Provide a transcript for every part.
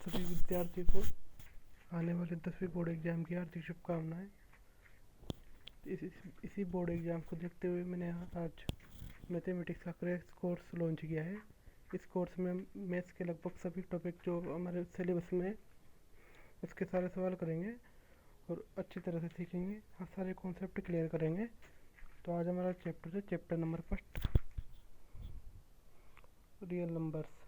सभी विद्यार्थी को आने वाले 10वीं बोर्ड एग्ज़ाम की हार्दिक शुभकामनाएं। इसी बोर्ड एग्ज़ाम को देखते हुए मैंने आज मैथमेटिक्स का क्रैश कोर्स लॉन्च किया है। इस कोर्स में हम मैथ्स के लगभग सभी टॉपिक जो हमारे सिलेबस में है उसके सारे सवाल करेंगे और अच्छी तरह से सीखेंगे, सारे कॉन्सेप्ट क्लियर करेंगे। तो आज हमारा चैप्टर है chapter number first, real numbers.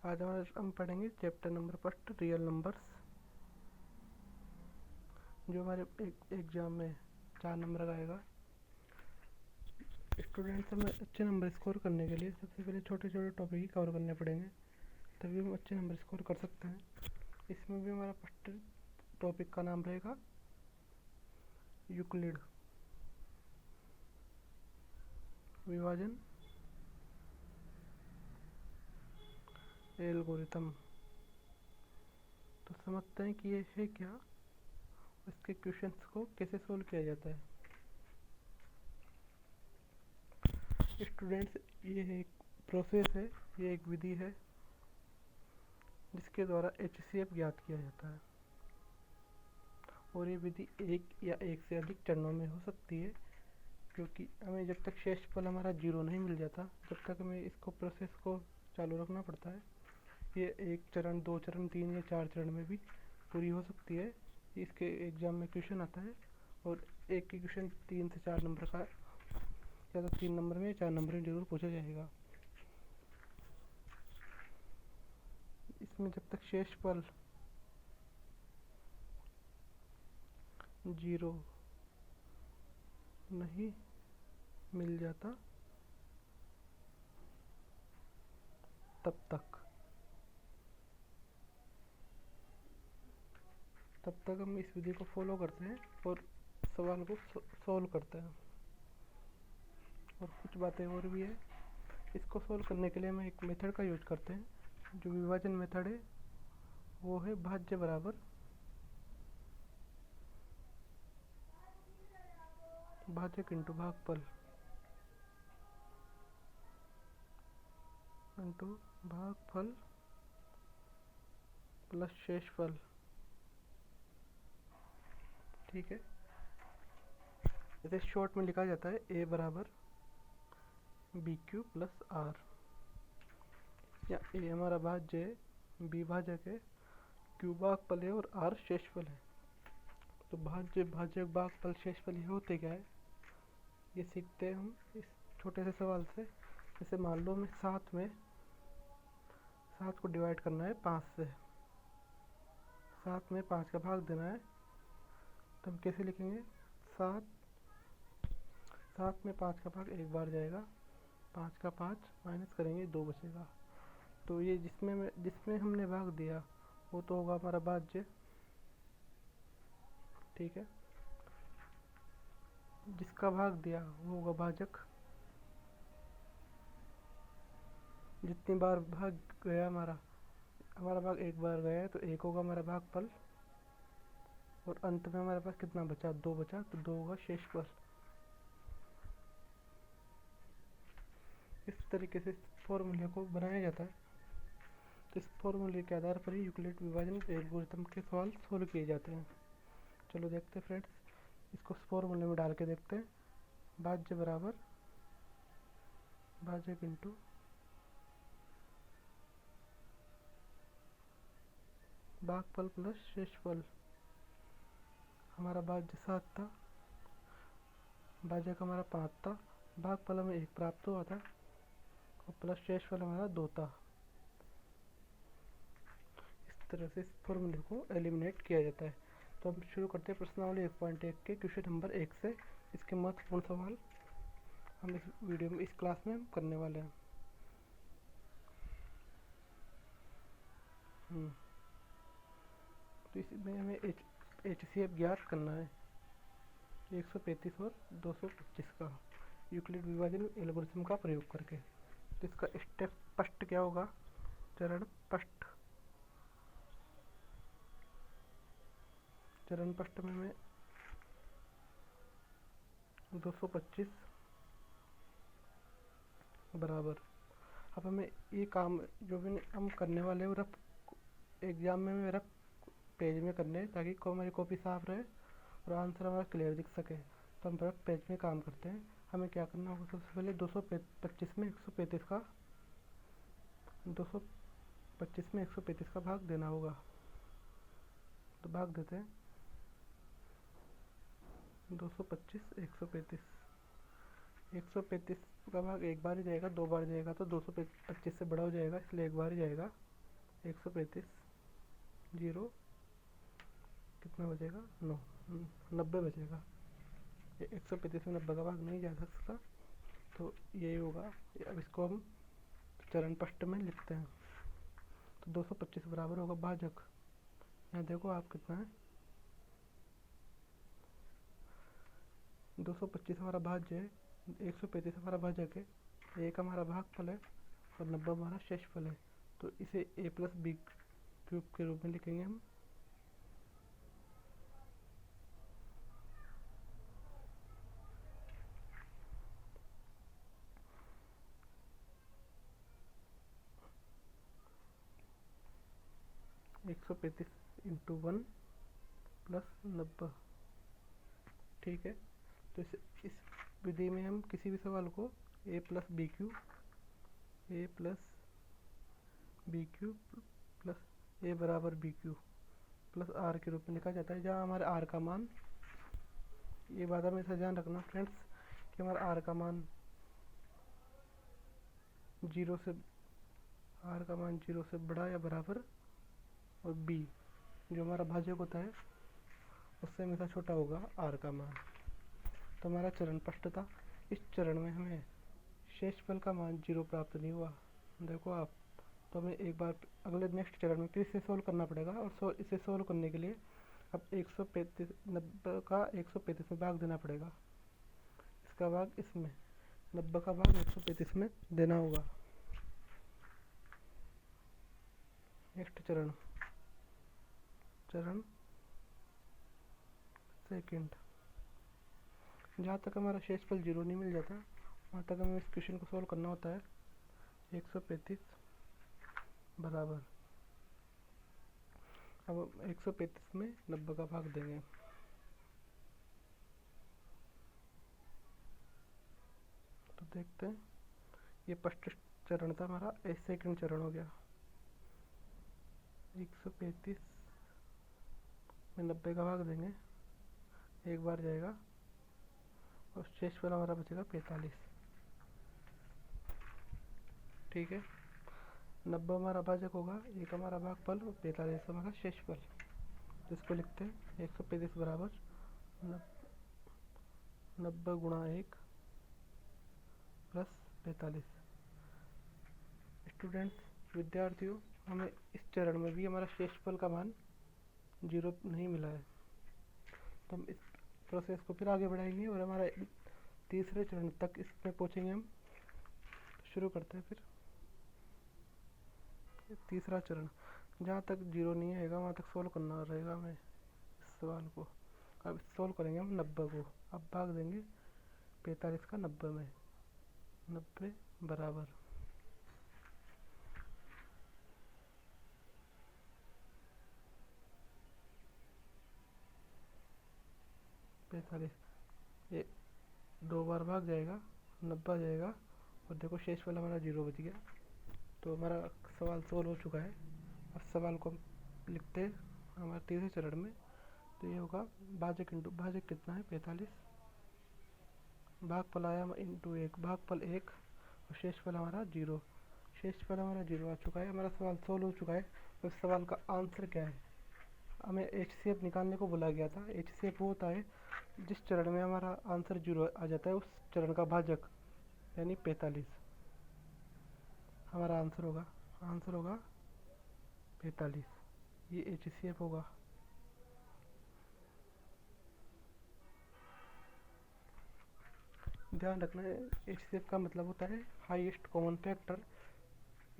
आज हम पढ़ेंगे chapter number first, real numbers, जो हमारे एग्जाम में 4 नंबर का आएगा। स्टूडेंट्स हमें अच्छे नंबर स्कोर करने के लिए सबसे पहले छोटे छोटे टॉपिक ही कवर करने पड़ेंगे, तभी हम अच्छे नंबर स्कोर कर सकते हैं। इसमें भी हमारा फर्स्ट टॉपिक का नाम रहेगा यूक्लिड, विभाजन एल्गोरिथम। तो समझते हैं कि ये है क्या, इसके क्वेश्चंस को कैसे सोल्व किया जाता है। स्टूडेंट्स, ये एक प्रोसेस है, ये एक विधि है जिसके द्वारा HCF ज्ञात किया जाता है, और ये विधि एक या एक से अधिक चरणों में हो सकती है, क्योंकि हमें जब तक शेषफल हमारा 0 नहीं मिल जाता जब तक हमें इसको प्रोसेस को चालू रखना पड़ता है। ये 1 चरण, 2 चरण, 3 या 4 चरण में भी पूरी हो सकती है। इसके एग्ज़ाम में क्वेश्चन आता है, और एक ही क्वेश्चन 3 से 4 नंबर का, या तो 3 नंबर में या 4 नंबर में जरूर पूछा जाएगा। इसमें जब तक शेषफल 0 नहीं मिल जाता तब तक हम इस विधि को फॉलो करते हैं और सवाल को सॉल्व करते हैं। और कुछ बातें और भी है। इसको सॉल्व करने के लिए हम एक मेथड का यूज करते हैं, जो विभाजन मेथड है वो है भाज्य बराबर भाजक इंटू भागफल प्लस शेषफल। ठीक है, इसे शॉर्ट में लिखा जाता है A बराबर BQ प्लस R, या A हमारा भाज्य है, B भाजक है, Q भागफल है और R शेषफल है। तो भाज्य, भाजक, भागफल, शेषफल ये होते क्या है, ये सीखते हैं हम इस छोटे से सवाल से। जैसे मान लो मैं 7 को डिवाइड करना है 5 से, 7 में 5 का भाग देना है, तो हम कैसे लिखेंगे? 7 में 5 का भाग एक बार जाएगा, 5 का 5 माइनस करेंगे 2 बचेगा। तो ये जिसमें हमने भाग दिया वो तो होगा हमारा भाज्य। ठीक है, जिसका भाग दिया वो होगा भाजक। जितनी बार भाग गया हमारा भाग एक बार गया है तो 1 होगा हमारा भागफल, और अंत में हमारे पास कितना बचा? 2 बचा, तो 2 होगा शेषफल। इस तरीके से फॉर्मूले को बनाया जाता है। तो इस फॉर्मूले के आधार पर ही यूक्लिड विभाजन एल्गोरिथम के सवाल सोल्व किए जाते हैं। चलो देखते हैं फ्रेंड्स, इसको फॉर्मूले में डाल के देखते हैं। भाज्य बराबर भाजक इंटू भागफल प्लस शेषफल। हमारा भाज्य 7 था, भाजक हमारा 5 था, भागफल हमें 1 प्राप्त हुआ था, और प्लस शेषफल हमारा 2 था। इस तरह से इस फॉर्मूले को एलिमिनेट किया जाता है। तो हम शुरू करते हैं प्रश्नावली 1.1 के क्वेश्चन नंबर 1 से। इसके महत्वपूर्ण सवाल हम इस वीडियो में, इस क्लास में हम करने वाले हैं। तो इसमें हमें HCF ज्ञात करना है, 135 और 225 का, यूक्लिड विभाजन एल्गोरिथम का प्रयोग करके। तो इसका स्टेप फर्स्ट क्या होगा? चरण फर्स्ट में मैं 225 बराबर, अब हमें ये काम जो भी हम करने वाले हैं वो रफ एग्ज़ाम में रफ पेज में करने हैं, ताकि हमारी कॉपी साफ रहे और आंसर हमारा क्लियर दिख सके। तो हम रफ पेज में काम करते हैं। हमें क्या करना होगा, सबसे पहले 225 में 135 का 225 में 135 का भाग देना होगा। तो भाग देते हैं 225 135। 135 का भाग एक बार ही जाएगा, दो बार जाएगा तो 225 से बड़ा हो जाएगा, इसलिए एक बार ही जाएगा। 135 जीरो कितना बचेगा, 9 90 बचेगा। 135 में 90 का भाग नहीं जा सकता, तो यही होगा। अब इसको हम चरण पष्ट में लिखते हैं। तो 225 बराबर होगा भाजक, यहाँ देखो आप कितना है, 225 हमारा भाज्य है, 135 हमारा भाजक है, एक हमारा भागफल है और 90 हमारा शेषफल है। तो इसे a प्लस बी क्यूब के रूप में लिखेंगे हम। एक 135 इंटू 1 प्लस 90, ठीक है। तो इस विधि में हम किसी भी सवाल को a plus B Q plus a बराबर बी क्यू प्लस आर के रूप में लिखा जाता है, जहाँ हमारे आर का मान, ये बात हमेशा ध्यान रखना फ्रेंड्स कि हमारा आर का मान जीरो से बड़ा या बराबर, और बी जो हमारा भाजक होता है उससे हमेशा छोटा होगा आर का मान। तो हमारा चरण स्पष्ट था। इस चरण में हमें शेषफल का मान 0 प्राप्त नहीं हुआ, देखो आप। तो हमें एक बार अगले नेक्स्ट चरण में फिर इसे सोल्व करना पड़ेगा, और इसे सोल्व करने के लिए अब 135 90 का 135 में भाग देना पड़ेगा। इसका भाग इसमें, 90 का भाग 135 में देना होगा। नेक्स्ट चरण सेकंड, जहाँ तक हमारा शेषफल 0 नहीं मिल जाता वहाँ तक हमें इस क्वेश्चन को सोल्व करना होता है। 135 बराबर, अब 135 में 90 का भाग देंगे। तो देखते हैं, ये फर्स्ट चरण था हमारा, सेकंड चरण हो गया। 135 में 90 का भाग देंगे, एक बार जाएगा और शेषफल हमारा बचेगा 45, ठीक है। 90 हमारा भाजक होगा, एक हमारा भागफल और 45 हमारा शेषफल। जिसको लिखते हैं 135 बराबर 90 गुणा 1 प्लस 45। स्टूडेंट्स, विद्यार्थियों, हमें इस चरण में भी हमारा शेषफल का मान 0 नहीं मिला है, तो हम इस प्रोसेस को फिर आगे बढ़ाएंगे और हमारा तीसरे चरण तक इसमें पहुँचेंगे हम। शुरू करते हैं फिर तीसरा चरण। जहाँ तक 0 नहीं आएगा वहाँ तक सोल्व करना रहेगा हमें इस सवाल को। अब सोल्व करेंगे हम 90 को, अब भाग देंगे 45 का 90 में, 90 बराबर 45, ये दो बार भाग जाएगा, 90 आ जाएगा और देखो शेषफल हमारा 0 बच गया। तो हमारा सवाल सोल्व हो चुका है। अब सवाल को हम लिखते हैं हमारे तीसरे चरण में। तो ये होगा भाजक इंटू भाजक कितना है 45, भागफल आया इंटू 1, भागफल 1 और शेषफल हमारा 0। शेषफल हमारा 0 आ चुका है, हमारा सवाल सोल्व हो चुका है। तो इस सवाल का आंसर क्या है, हमें HCF निकालने को बोला गया था। HCF वो होता है जिस चरण में हमारा आंसर 0 आ जाता है, उस चरण का भाजक यानी 45 हमारा आंसर होगा 45, ये HCF होगा। ध्यान रखना है, HCF का मतलब होता है हाईएस्ट कॉमन फैक्टर।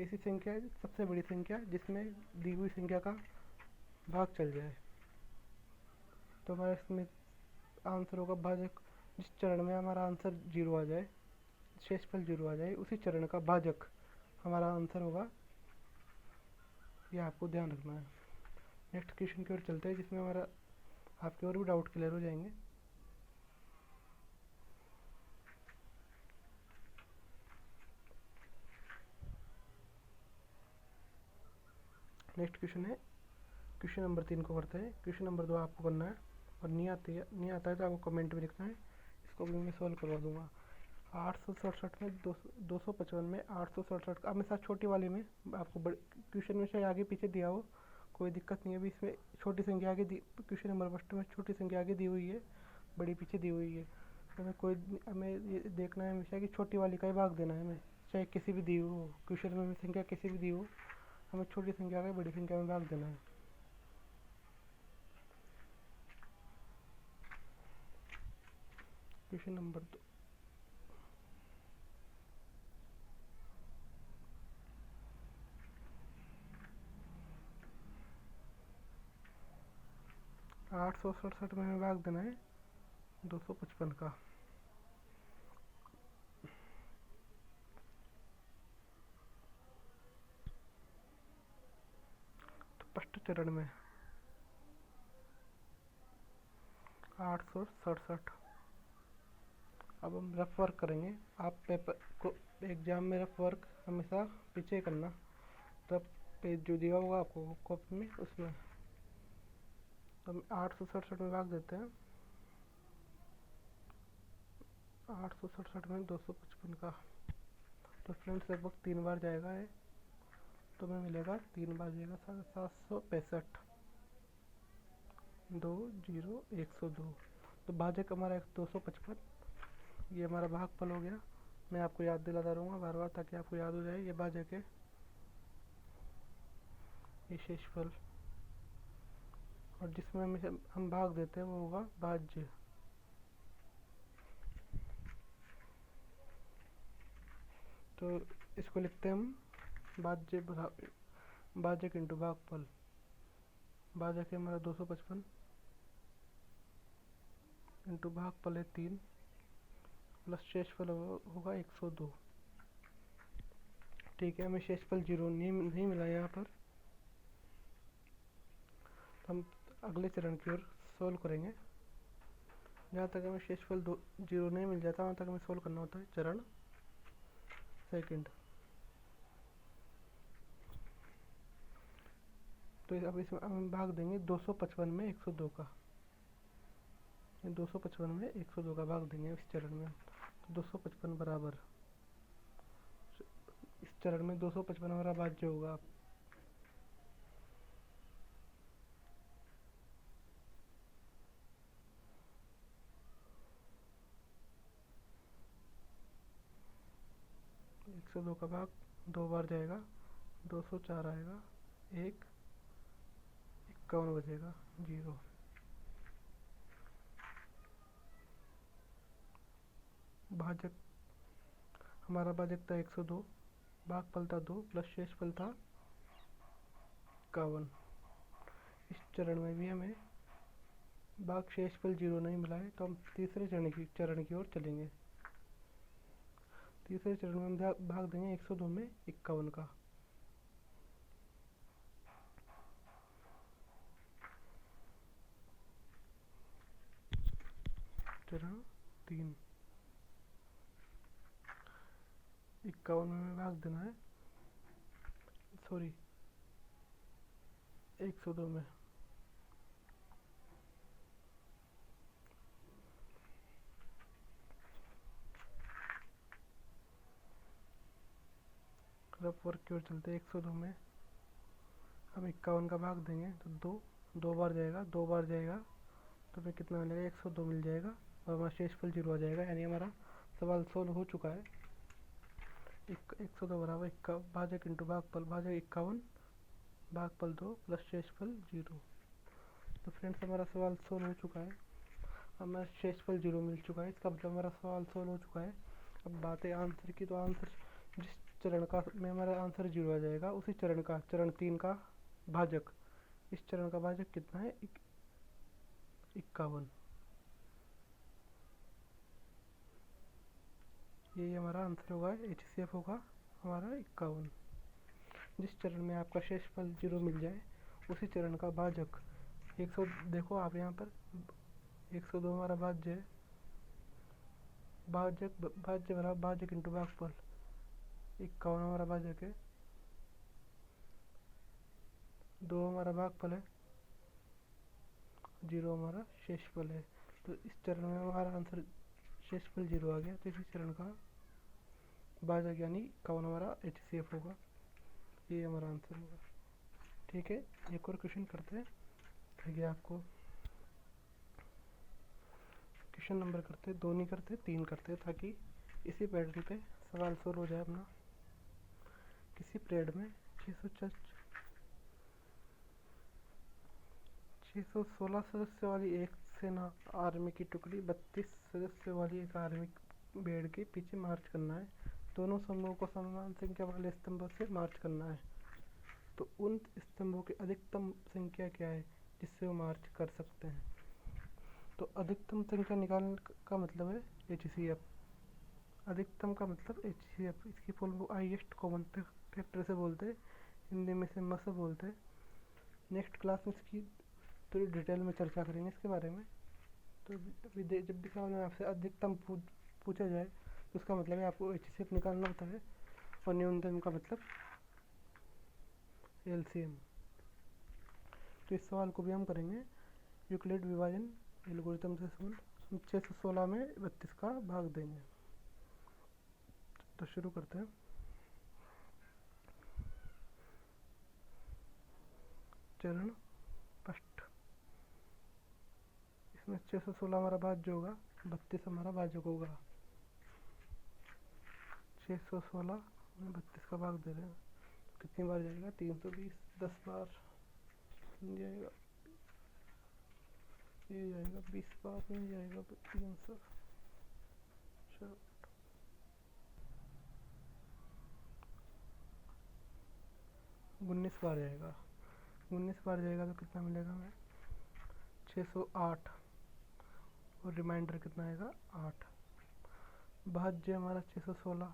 ऐसी संख्या सबसे बड़ी संख्या जिसमें दी हुई संख्या का भाग चल जाए। तो हमारा इसमें आंसर होगा भाजक, जिस चरण में हमारा आंसर 0 आ जाए, शेषफल 0 आ जाए, उसी चरण का भाजक हमारा आंसर होगा, ये आपको ध्यान रखना है। नेक्स्ट क्वेश्चन की ओर चलते हैं, जिसमें हमारा आपके और भी डाउट क्लियर हो जाएंगे। नेक्स्ट क्वेश्चन है, क्वेश्चन नंबर 3 को करते हैं। क्वेश्चन नंबर 2 आपको करना है, और नहीं आता है तो आपको कमेंट में लिखना है, इसको भी मैं सॉल्व करवा दूंगा। 867 में 255 में 867 का हमेशा छोटी वाली में आपको क्वेश्चन में से आगे पीछे दिया हो, कोई दिक्कत नहीं है। अभी इसमें छोटी संख्या आगे दी, क्वेश्चन नंबर फर्स्ट में छोटी संख्या आगे दी हुई है, बड़ी पीछे दी हुई है। तो हमें ये देखना है हमेशा कि छोटी वाली का ही भाग देना है हमें, चाहे किसी भी दी हो, क्वेश्चन में संख्या किसी भी दी हो, हमें छोटी संख्या का बड़ी संख्या में भाग देना है। क्वेश्चन नंबर 2, 867 में हमें भाग देना है 255 का। तो फर्स्ट चरण में 867, अब हम रफ वर्क करेंगे। आप पेपर को एग्जाम में रफ वर्क हमेशा पीछे करना, तब पेज जो दिया होगा आपको कॉपी में, उसमें तो हम 867 में भाग देते हैं। 867 में 255 का, तो फ्रेंड्स लगभग 3 बार जाएगा है, तो हमें मिलेगा 3 बार जाएगा 765, 2 0 102। तो भाजक हमारा 255, ये हमारा भागफल हो गया। मैं आपको याद दिलाता रहूँगा बार बार, ताकि आपको याद हो जाए। ये भाजक है, ये शेषफल, और जिसमें हम भाग देते हैं वो होगा भाज्य। तो इसको लिखते हैं हम भाजक इंटू भागफल। भाजक है हमारा 255 इंटू भागफल है 3, प्लस शेषफल होगा 102। ठीक है, हमें शेषफल 0 नहीं मिला यहाँ पर, तो हम अगले चरण की ओर सोल्व करेंगे। जहाँ तक हमें शेषफल 0 नहीं मिल जाता, वहाँ तक हमें सोल्व करना होता है। चरण सेकंड, तो अब इसमें हम भाग देंगे 255 में 102 का। 255 में 102 का भाग देंगे इस चरण में। तो 255 बराबर, इस चरण में 255 हमारा भाज्य होगा। 102 का भाग 2 बार जाएगा, 204 आएगा, 1 51 बचेगा 0। भाजक, हमारा भाजक था 102, भागफल था 2, प्लस शेषफल था 51। इस चरण में भी हमें भाग शेषफल 0 नहीं मिला है, तो हम तीसरे चरण की ओर चलेंगे। तीसरे चरण में हम भाग देंगे 102 में 51 का। चरण 3, 51 में भाग देना है, सॉरी 102 में। रफ वर्क की ओर चलते हैं। 102 में हम 51 का भाग देंगे, तो 2 बार जाएगा, 2 बार जाएगा, तो हमें कितना मिलेगा, 102 मिल जाएगा, और हमारा शेषफल 0 आ जाएगा। यानी हमारा सवाल सोल्व हो चुका है। 102 बराबर भाजक इंटू भागफल, भाजक 51, भागफल 2, प्लस शेषफल 0। तो फ्रेंड्स हमारा सवाल सोल्व हो चुका है, हमारा शेषफल 0 मिल चुका है, इसका मतलब हमारा सवाल सोल्व हो चुका है। अब बात है आंसर की, तो आंसर जिस चरण का में हमारा आंसर 0 आ जाएगा, उसी चरण का, चरण 3 का भाजक, इस चरण का भाजक कितना है, 51। यही हमारा आंसर होगा, HCF होगा हमारा 51। जिस चरण में आपका शेषफल 0 मिल जाए उसी चरण का भाजक 100। देखो आप यहाँ पर 102 हमारा भाज्य है, भाज्य बराबर भाजक इंटू भागफल। 51 हमारा भाजक है, 2 हमारा भागफल है, 0 हमारा शेषफल है। तो इस चरण में हमारा आंसर शेषफल 0 आ गया, तो इसी चरण का भाजक यानी 51 हमारा HCF होगा। ये हमारा आंसर होगा। ठीक है, एक और क्वेश्चन करते हैं ताकि आपको क्वेश्चन नंबर करते, 2 नहीं करते 3 करते, ताकि इसी पैटर्न पे सवाल सोल्व हो जाए अपना। किसी परेड में 616 सदस्यों वाली एक सेना आर्मी की टुकड़ी 32 सदस्यों वाली एक आर्मी बेड़ के पीछे मार्च करना है। दोनों समूहों को समान संख्या वाले स्तंभों से मार्च करना है। तो उन स्तंभों की अधिकतम संख्या क्या है जिससे वो मार्च कर सकते हैं? तो अधिकतम संख्या निकालने का मतलब है HCF। अधिकतम का मतलब HCF, इसकी फुल हाईएस्ट कॉमन फैक्टर से बोलते हैं, हिंदी में से म से बोलते हैं। नेक्स्ट क्लास में इसकी थोड़ी डिटेल में चर्चा करेंगे इसके बारे में। तो जब भी सवाल में आपसे अधिकतम पूछा जाए तो उसका मतलब है आपको HCF निकालना होता है, और न्यूनतम का मतलब LCM। तो इस सवाल को भी हम करेंगे यूक्लिड विभाजन एल्गोरिथम से सोल्व। 616 में 32 का भाग देंगे। तो शुरू करते हैं। चरण फर्स्ट, इसमें 616 हमारा भाज्य होगा, 32 हमारा भाजक होगा। 616 में 32 का भाग दे रहे हैं, कितनी बार जाएगा? 320, 10 बार जाएगा, ये जाएगा 20 बार में जाएगा 300, 19 बार जाएगा। 19 बार जाएगा तो कितना मिलेगा हमें? 608, और रिमाइंडर कितना आएगा? 8। भाज्य हमारा 616,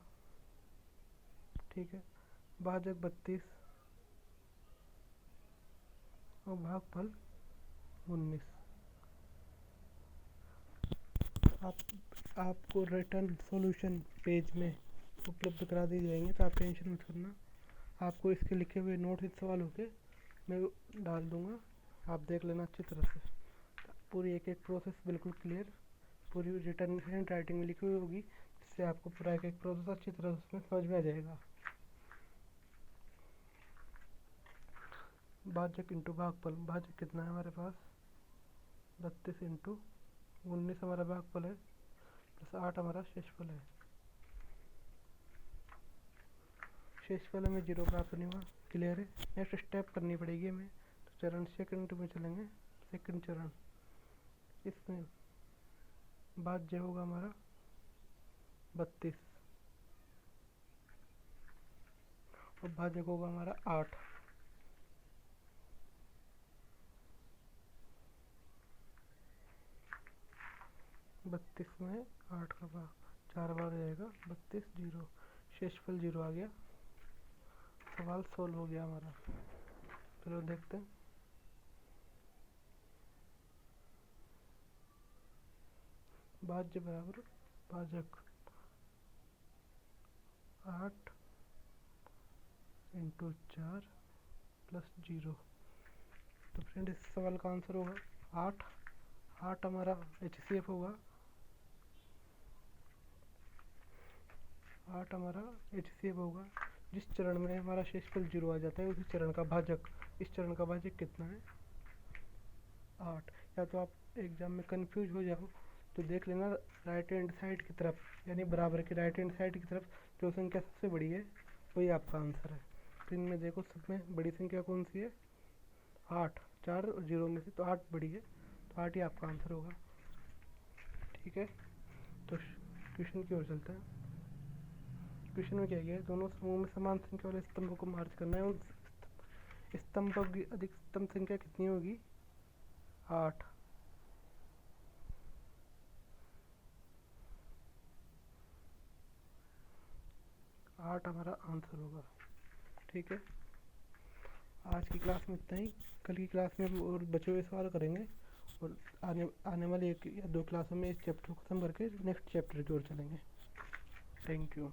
ठीक है, भाजक 32 और भागफल 19। आपको रिटर्न सॉल्यूशन पेज में उपलब्ध करा दी जाएंगे, तो आप टेंशन मत करना। आपको इसके लिखे हुए नोट इस सवालों के मैं डाल दूंगा, आप देख लेना अच्छी तरह से। पूरी एक एक प्रोसेस बिल्कुल क्लियर, पूरी रिटर्न हैंड राइटिंग में लिखी हुई होगी, जिससे आपको पूरा एक एक प्रोसेस अच्छी तरह उसमें समझ में आ जाएगा। भाजक इंटू भागफल, भाजक कितना है हमारे पास? 32 इंटू 19 हमारा भागफल है, प्लस 8 हमारा शेषफल है। शेषफल में 0 प्राप्त नहीं हुआ, क्लियर है। नेक्स्ट स्टेप करनी पड़ेगी हमें, तो चरण सेकंड में चलेंगे। सेकंड चरण, इसमें भाज्य होगा हमारा 32 और भाजक होगा हमारा 8। बत्तीस में 8 का भाग 4 बार जाएगा, 32 0, शेषफल 0 आ गया। सवाल सोल्व हो गया हमारा। चलो देखते हैं। भाज्य बराबर भाजक 8 इंटू 4 प्लस 0। तो फ्रेंड इस सवाल का आंसर होगा 8। 8 हमारा HCF होगा, 8 हमारा HCF होगा। जिस चरण में हमारा शेषफल 0 आ जाता है उसी चरण का भाजक, इस चरण का भाजक कितना है? 8। या तो आप एग्जाम में कंफ्यूज हो जाओ तो देख लेना राइट हैंड साइड की तरफ, यानी बराबर की राइट हैंड साइड की तरफ जो संख्या सबसे बड़ी है वही आपका आंसर है। तो इनमें देखो सब में बड़ी संख्या कौन सी है? 8। 4 और 0 में से तो 8 बड़ी है, तो 8 ही आपका आंसर होगा। ठीक है, तो क्वेश्चन की ओर चलते हैं। क्वेश्चन में क्या गया है? दोनों समूह में समान संख्या वाले स्तंभों को मार्च करना है। उन स्तंभों की अधिकतम संख्या कितनी होगी? 8। 8 8 हमारा आंसर होगा। ठीक है, आज की क्लास में इतना ही। कल की क्लास में हम और बचे हुए सवाल करेंगे, और आने आने वाली 1 या 2 क्लासों में इस चैप्टर को ख़त्म करके नेक्स्ट चैप्टर की ओर चलेंगे। Thank you.